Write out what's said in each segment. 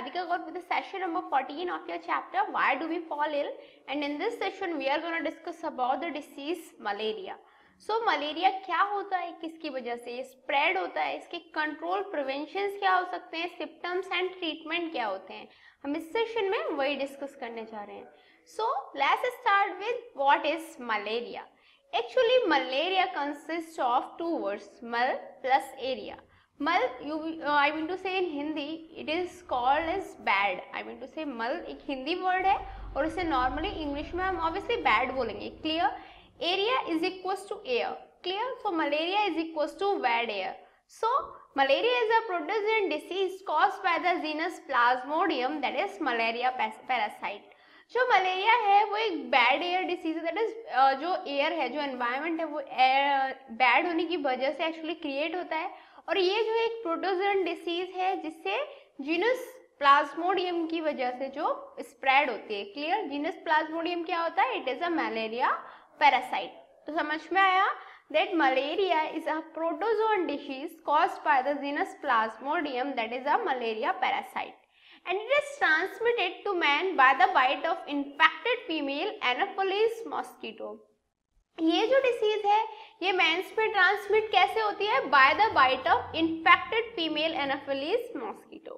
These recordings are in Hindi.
Radhika Gaur with the session number 14 of your chapter Why Do We Fall Ill, and in this session we are going to discuss about the disease malaria. So malaria क्या होता है, किसकी वजह से ये स्प्रेड होता है, इसके कंट्रोल प्रिवेंशन क्या हो सकते हैं, सिम्टम्स एंड ट्रीटमेंट क्या होते हैं, हम इस सेशन में वही डिस्कस करने जा रहे हैं. So let's start with what is malaria. Actually malaria consists of two words, mal plus area. मल I mean to say in Hindi it is called as bad. I mean to say मल एक हिंदी वर्ड है और इसे नॉर्मली इंग्लिश में हम ऑब्वियसली बैड बोलेंगे. Clear. Area is equals to air. Clear. So malaria is equals to bad air. So malaria is a protozoan disease caused by the genus Plasmodium that is malaria parasite. जो मलेरिया है वो एक बैड एयर डिसीज है. दैट इज जो एयर है, जो एनवायरनमेंट है, वो बैड होने की वजह से एक्चुअली क्रिएट होता है. और ये जो एक प्रोटोजोन डिसीज है जिससे जीनस प्लाज्मोडियम की वजह से जो स्प्रेड होती है. क्लियर. जीनस प्लाज्मोडियम क्या होता है? It is a malaria parasite. तो समझ में आया that malaria is a protozoan disease caused by the genus Plasmodium that is a malaria parasite, and it is transmitted to man by the bite of infected female Anopheles mosquito. ये जो डिसीज है ये मेंस पे ट्रांसमिट कैसे होती है? By the bite of infected female Anopheles mosquito.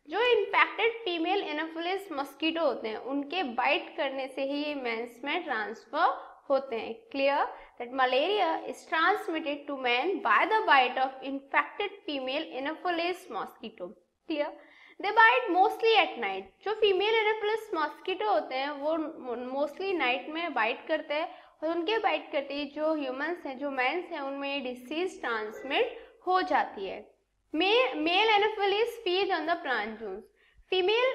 जो इन्फेक्टेड फीमेल एनोफिलिस मॉस्किटो होते हैं उनके बाइट करने से ही ये मेंस में ट्रांसफर होते हैं. Clear. That malaria is transmitted to man by the bite of infected female Anopheles mosquito. Clear. They bite mostly at night. जो फीमेल एनोफिलिस मॉस्किटो होते हैं वो मोस्टली नाइट में बाइट करते हैं और उनके बाइट करते ही जो ह्यूमंस हैं, जो मेंस हैं, उनमें ये डिसीज ट्रांसमिट हो जाती है. Male Anopheles feed on the plant juice. Female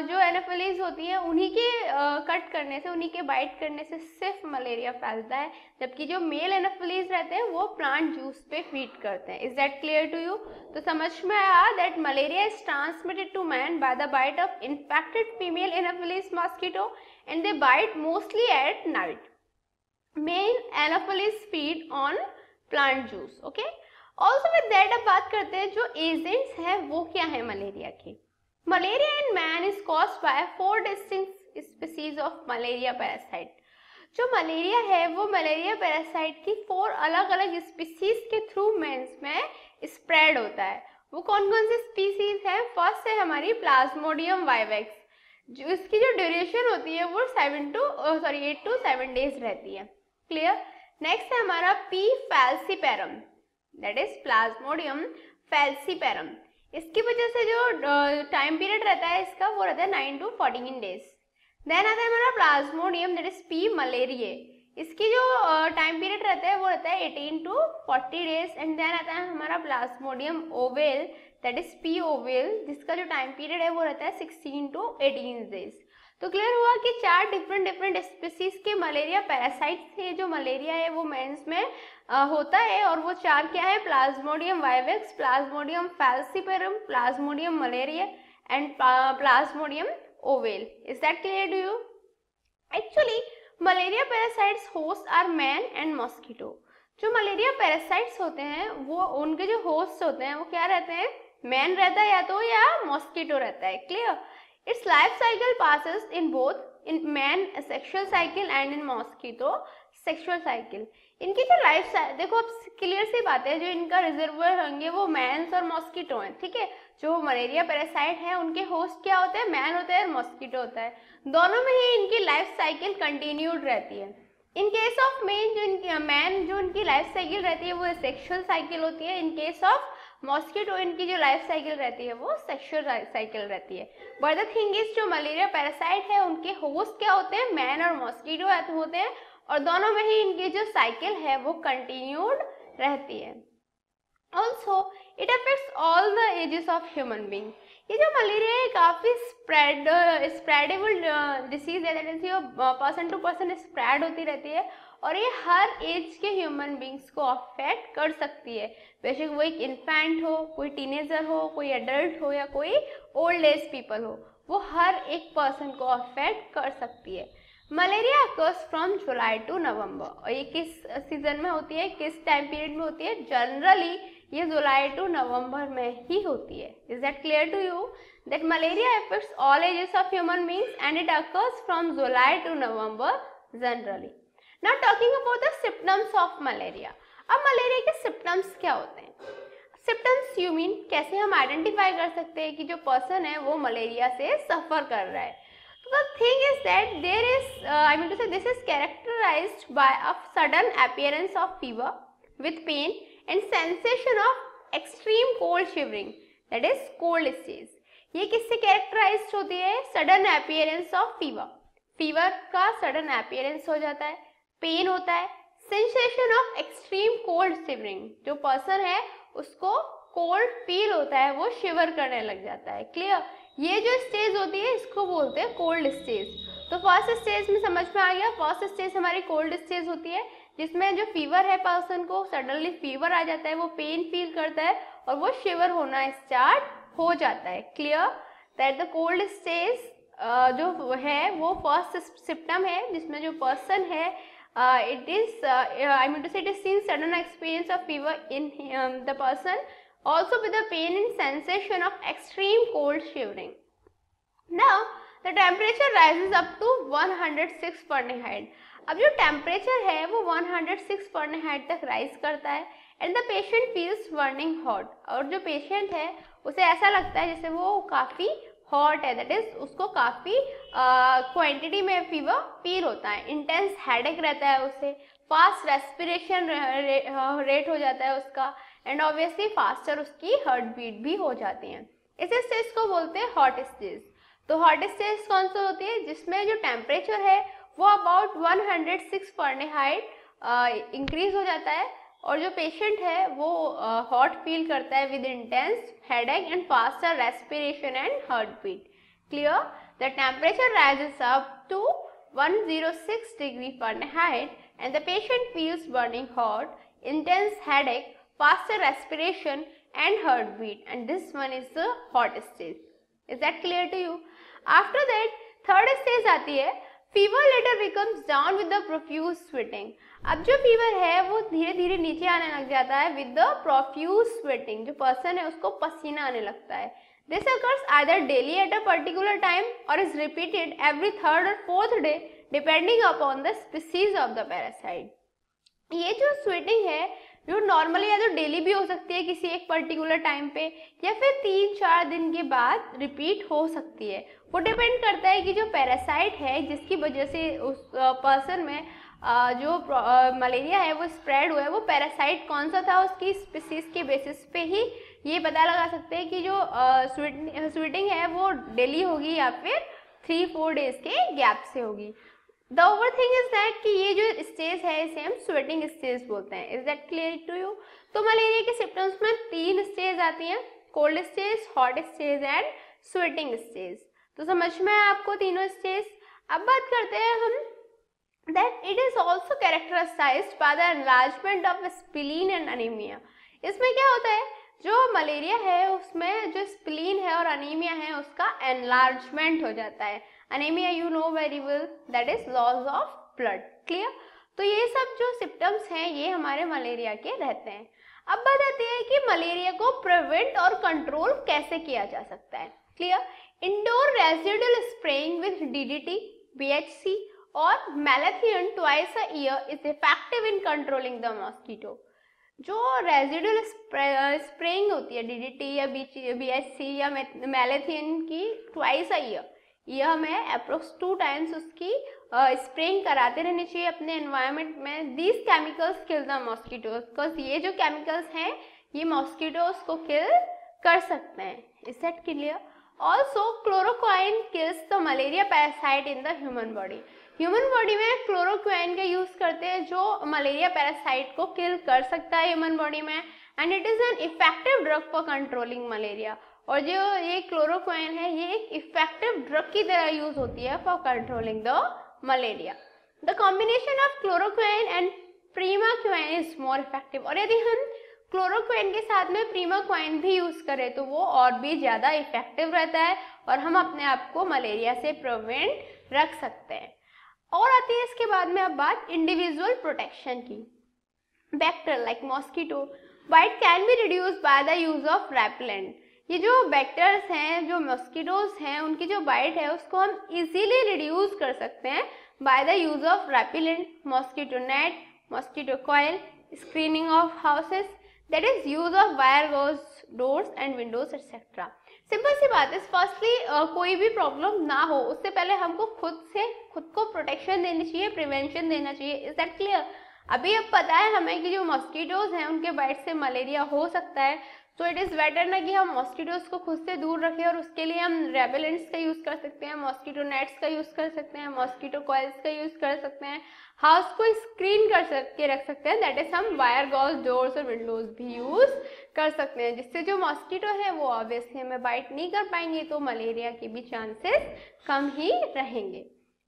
जो एनोफिलिस होती है उन्हीं के कट करने से, उन्हीं के बाइट करने से सिर्फ मलेरिया फैलता है, जबकि जो मेल एनोफिलिस रहते हैं वो प्लांट जूस पे फीड करते हैं. Is that clear to you? तो समझ में आया that malaria is transmitted to man by the bite of infected female Anopheles mosquito and they bite mostly at night. Male Anopheles feed on plant juice. Okay. Also with that अब बात करते हैं जो एजेंट्स हैं वो क्या है मलेरिया के. Malaria in man is caused by 4 distinct species of malaria parasite. जो मलेरिया है वो मलेरिया पैरासाइट की 4 अलग अलग स्पीसीज के थ्रू मेंस में स्प्रेड होता है. वो कौन कौन सी स्पीसीज है? फर्स्ट है हमारी प्लाज्मोडियम वाइवेक्स. जो इसकी जो ड्यूरेशन होती है वो 8 to 7 डेज रहती है. क्लियर. नेक्स्ट है हमारा P falciparum that is Plasmodium falciparum. इसकी वजह से जो टाइम पीरियड रहता है इसका वो रहता है 9 to 14 डेज. देन आता है हमारा Plasmodium that is P malariae. इसकी जो टाइम पीरियड रहता है वो रहता है 18 to 40 डेज. एंड देन आता है हमारा Plasmodium oval that is P oval, जिसका जो टाइम पीरियड है वो रहता है 16 to 18 डेज. तो क्लियर हुआ कि 4 डिफरेंट स्पीसीज के मलेरिया पैरासाइट से जो मलेरिया है वो मेंस में होता है. और वो 4 क्या है? Plasmodium vivax, Plasmodium falciparum, Plasmodium malaria and Plasmodium ovale. Is that clear to you? Actually malaria parasites host are man and mosquito. जो मलेरिया पैरासाइट्स होते हैं वो उनके जो होस्ट होते हैं वो क्या रहते हैं? मैन रहता है या तो या मॉस्किटो रहता है. Clear. Its life cycle passes in both in man sexual cycle and in mosquito sexual cycle. इनकी जो लाइफ देखो अब क्लियर सी बात है, जो इनका रिजर्वर होंगे वो मैंस और मॉस्किटो हैं. ठीक है. जो मलेरिया पैरासाइट है उनके होस्ट क्या होते हैं? मैन होता है और मॉस्किटो होता है. दोनों में ही इनकी लाइफ साइकिल कंटिन्यूड रहती है. इन केस ऑफ मैन जो इनकी लाइफ साइकिल रहती है वो सेक्सुअल साइकिल होती है. इन केस ऑफ मॉस्किटो इनकी जो लाइफ साइकिल रहती है वो सेक्सुअल साइकिल रहती है. बट द थिंग इज जो मलेरिया पैरासाइट है उनके होस्ट क्या होते हैं? मैन और मॉस्किटो होते हैं और दोनों में ही इनकी जो साइकिल है वो कंटिन्यूड रहती है. Also it affects all the ages of human being. ये जो मलेरिया है काफ़ी स्प्रेडेबल डिसीज है. That is person to person spread होती रहती है और ये हर एज के ह्यूमन बींग्स को अफेक्ट कर सकती है. बेशक वो एक इन्फेंट हो, कोई टीनेजर हो, कोई एडल्ट हो या कोई ओल्ड एज पीपल हो, वो हर एक पर्सन को अफेक्ट कर सकती है. Malaria occurs from July to November. और ये किस सीजन में होती है, किस टाइम पीरियड में होती है? जनरली ये जुलाई टू नवंबर में ही होती है. Is that clear to you that malaria affects all ages of human beings and it occurs from July to November generally. Now talking about the symptoms of malaria. अब मलेरिया के सिम्टम्स क्या होते हैं? सिम्टम्स यू मीन कैसे हम आइडेंटिफाई कर सकते हैं कि जो पर्सन है वो मलेरिया से सफर कर रहा है. तो the thing is that there is I mean to say this is characterized by a sudden appearance of fever with pain and sensation of extreme cold shivering, that is cold stage. ये किससे कैरेक्टराइज्ड होती है? Sudden appearance of fever. Fever का सडन अपीयरेंस हो जाता है, पेन होता है, sensation of extreme cold shivering, जो पर्सन है उसको कोल्ड फील होता है, वो शिवर करने लग जाता है. क्लियर? ये जो स्टेज होती है इसको बोलते हैं कोल्ड स्टेज. तो फर्स्ट स्टेज में समझ में आ गया. फर्स्ट स्टेज हमारी कोल्ड स्टेज होती है जिसमें जो फीवर है पर्सन को सडनली फीवर आ जाता है, वो पेन फील करता है और वो शिवर होना स्टार्ट हो जाता है. Clear? That the cold stage जो है वो फर्स्ट सिम्टम है जिसमें जो पर्सन है it is I mean to say it is seen sudden experience of fever in the person also with the pain and sensation of extreme cold shivering. Now the temperature rises up to 106 Fahrenheit. अब जो टेम्परेचर है वो 106 Fahrenheit तक राइज करता है and the patient feels burning hot. और जो पेशेंट है उसे ऐसा लगता है जैसे वो काफ़ी हॉट है, दैट इज उसको काफ़ी क्वांटिटी में फीवर फील होता है. इंटेंस हेडेक रहता है उसे, फास्ट रेस्पिरेशन रेट हो जाता है उसका एंड ऑब्वियसली फास्टर उसकी हार्ट बीट भी हो जाती हैं. इस स्टेज को बोलते हैं हॉट स्टेज. तो हॉट स्टेज कौन सी होती है? जिसमें जो टेम्परेचर है वो अबाउट 106 Fahrenheit इंक्रीज हो जाता है और जो पेशेंट है वो हॉट फील करता है with intense headache and faster respiration and heart beat. Clear? The temperature rises up to 106 degree Fahrenheit and the patient feels burning hot, intense headache, faster respiration and heartbeat, and this one is the hot stage. Is that clear to you? After that third stage आती है. Fever later becomes down with the profuse sweating. अब जो फीवर है वो धीरे धीरे नीचे आने लग जाता है with the profuse sweating. जो पर्सन है उसको पसीना आने लगता है. This occurs either daily at a particular time or is repeated every third or fourth day depending upon the species of the parasite. ये जो स्वेटिंग है जो नॉर्मली या तो डेली भी हो सकती है किसी एक पर्टिकुलर टाइम पे या फिर 3-4 दिन के बाद रिपीट हो सकती है. वो डिपेंड करता है कि जो पैरासाइट है जिसकी वजह से उस पर्सन में जो मलेरिया है वो स्प्रेड हुआ है वो पैरासाइट कौन सा था, उसकी स्पीसीज के बेसिस पे ही ये पता लगा सकते हैं कि जो स्वेटिंग है वो डेली होगी या फिर 3-4 डेज के गैप से होगी. The over thing is that कि ये जो स्टेज है इसे हम स्वेटिंग स्टेज बोलते हैं. Is that clear to you? तो मलेरिया के सिम्टम्स में 3 स्टेज आती हैं, cold stage, hot stage and sweating stage. तो समझ में आया आपको तीनों स्टेज. अब बात करते हैं हम that it is also characterized by the enlargement of spleen and anaemia. इसमें क्या होता है, जो मलेरिया है उसमें जो स्प्लीन है और अनीमिया है उसका एनलार्जमेंट हो जाता है. Anaemia you know very well, that is loss of blood. Clear? तो ये सब जो सिम्टम्स हैं ये हमारे मलेरिया के रहते हैं. अब बात आती है कि मलेरिया को प्रिवेंट और कंट्रोल कैसे किया जा सकता है. Clear? Indoor residual spraying with DDT, BHC और मैलेथियन twice a year is effective in controlling the mosquito. जो रेजिडुअल स्प्रेइंग होती है DDT या BHC या मैलेथियन की ट्वाइस अ ईयर में अप्रोक्स 2 times उसकी स्प्रेइंग कराते रहनी चाहिए अपने एनवायरनमेंट में. These chemicals kill the mosquitoes because ये जो केमिकल्स हैं ये मॉस्किटोज को किल कर सकते हैं. Is that clear? Also chloroquine kills the malaria parasite in the human body. Human body में क्लोरोक्वाइन का यूज करते हैं जो मलेरिया पैरासाइट को किल कर सकता है ह्यूमन बॉडी में and it is an effective drug for controlling malaria. और जो ये क्लोरोक्वाइन है ये एक इफेक्टिव ड्रग की तरह यूज होती है for controlling the malaria. The combination of chloroquine and primaquine is more effective. और यदि हम क्लोरोक्वाइन के साथ में प्रीमाक्वाइन भी यूज करें तो वो और भी ज्यादा इफेक्टिव रहता है और हम अपने आप को मलेरिया से प्रिवेंट रख सकते हैं. और आती है इसके बाद में अब बात इंडिविजुअल प्रोटेक्शन की. Vector like mosquito bite can be reduce by the use of repellent. ये जो वेक्टर्स हैं, जो मॉस्किटोज हैं, उनकी जो बाइट है उसको हम इजीली रिड्यूस कर सकते हैं by the use of repellent, mosquito net, mosquito coil, screening of houses, that is use of wire gauze doors and windows etcetera. Simple सी बात है, फर्स्टली कोई भी प्रॉब्लम ना हो उससे पहले हमको खुद को प्रोटेक्शन देनी चाहिए, प्रिवेंशन देना चाहिए। Is that clear? अभी अब पता है हमें कि जो मॉस्किटोज हैं उनके बाइट से मलेरिया हो सकता है, तो इट इज़ बेटर ना कि हम मॉस्किटोज को खुद से दूर रखें, और उसके लिए हम रेपेलेंट्स का यूज़ कर सकते हैं, मॉस्किटो नेट्स का यूज़ कर सकते हैं, मॉस्किटो कॉइल्स का यूज़ कर सकते हैं, हाउस को स्क्रीन के रख सकते हैं, दैट इज हम वायर गॉज डोर्स और विंडोज भी यूज़ कर सकते हैं, जिससे जो मॉस्किटो है वो ऑब्वियसली हमें बाइट नहीं कर पाएंगे, तो मलेरिया के भी चांसेस कम ही रहेंगे।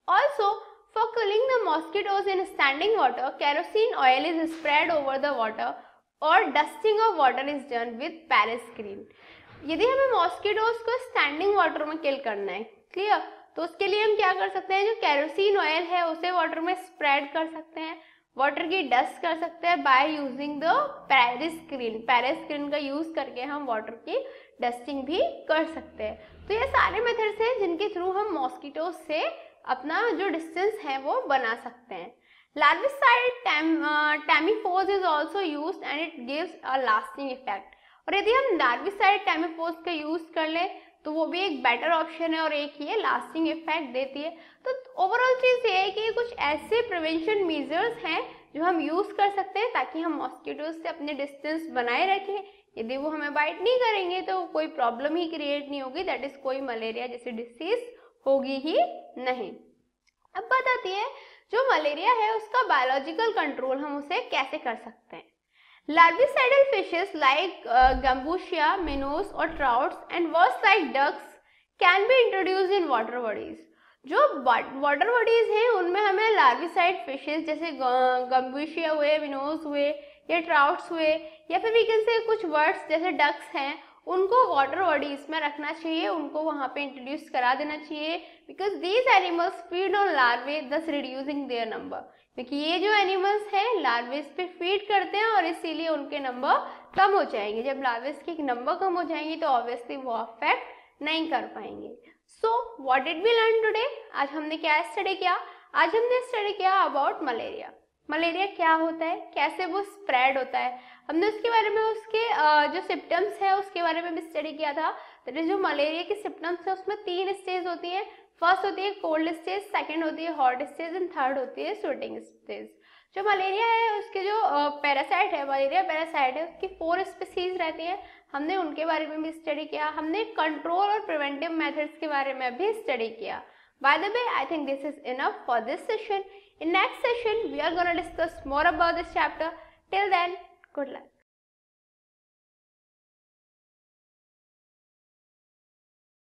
Also for killing the mosquitoes in standing water, kerosene oil is spread over the water or dusting of water is done with Paris green। यदि हमें मॉस्किटोज को स्टैंडिंग वाटर में किल करना है, क्लियर, तो उसके लिए हम क्या कर सकते हैं, जो केरोसिन ऑयल है उसे वाटर में स्प्रेड कर सकते हैं, वाटर की डस्ट कर सकते हैं by using the Paris green. Paris green का यूज करके हम वाटर की डस्टिंग भी कर सकते हैं। तो ये सारे मेथड्स हैं जिनके थ्रू हम मॉस्किटोज से अपना जो डिस्टेंस है वो बना सकते हैं। Larvicide temephos is also used and it gives a lasting effect. और यदि हम लार्विसाइड टैमीफोज का यूज कर ले तो वो भी एक बेटर ऑप्शन है और एक ये लास्टिंग इफेक्ट देती है। तो ओवरऑल चीज़ ये है कि कुछ ऐसे प्रिवेंशन मेजर्स हैं जो हम यूज कर सकते हैं ताकि हम मॉस्किटोज से अपने डिस्टेंस बनाए रखें। यदि वो हमें बाइट नहीं करेंगे तो कोई प्रॉब्लम ही क्रिएट नहीं होगी, दैट इज कोई मलेरिया जैसी डिसीज होगी ही नहीं। अब बात आती है जो मलेरिया है उसका बायोलॉजिकल कंट्रोल हम उसे कैसे कर सकते हैं। Larvicidal fishes like gambusia, minnows और trouts and birds like ducks can be introduce in water bodies. जो वाटर बॉडीज हैं उनमें हमें लार्विसाइड फिशेस जैसे गम्बूशिया हुए, मिनोस हुए या ट्राउट्स हुए, या फिर वी कैन से कुछ वर्ड्स जैसे डक्स हैं, उनको वाटर बॉडीज में रखना चाहिए, उनको वहाँ पे इंट्रोड्यूस करा देना चाहिए, because these animals feed on larvae thus reducing their number. क्योंकि ये जो एनिमल्स हैं लार्वेज पे फीड करते हैं और इसीलिए उनके नंबर कम हो जाएंगे। जब लार्वेज के नंबर कम हो जाएंगे तो ऑब्वियसली वो अफेक्ट नहीं कर पाएंगे। So what did we learn today? आज हमने क्या स्टडी किया? आज हमने स्टडी किया अबाउट मलेरिया। मलेरिया क्या होता है, कैसे वो स्प्रेड होता है, हमने उसके बारे में, उसके जो सिम्टम्स है उसके बारे में भी स्टडी किया था। दैट इज जो मलेरिया के सिम्टम्स है उसमें 3 स्टेज होती है। फर्स्ट होती है कोल्ड स्टेज, सेकंड होती है हॉट स्टेज एंड थर्ड होती है स्वेटिंग स्टेज। जो मलेरिया है उसके जो पैरासाइट है, मलेरिया पैरासाइट है, उसकी 4 स्पीसीज रहती है। हमने उनके बारे में भी स्टडी किया। हमने कंट्रोल और प्रिवेंटिव मेथड्स के बारे में भी स्टडी किया। By the way, I think this is enough for this session. In next session, we are going to discuss more about this chapter. Till then, good luck.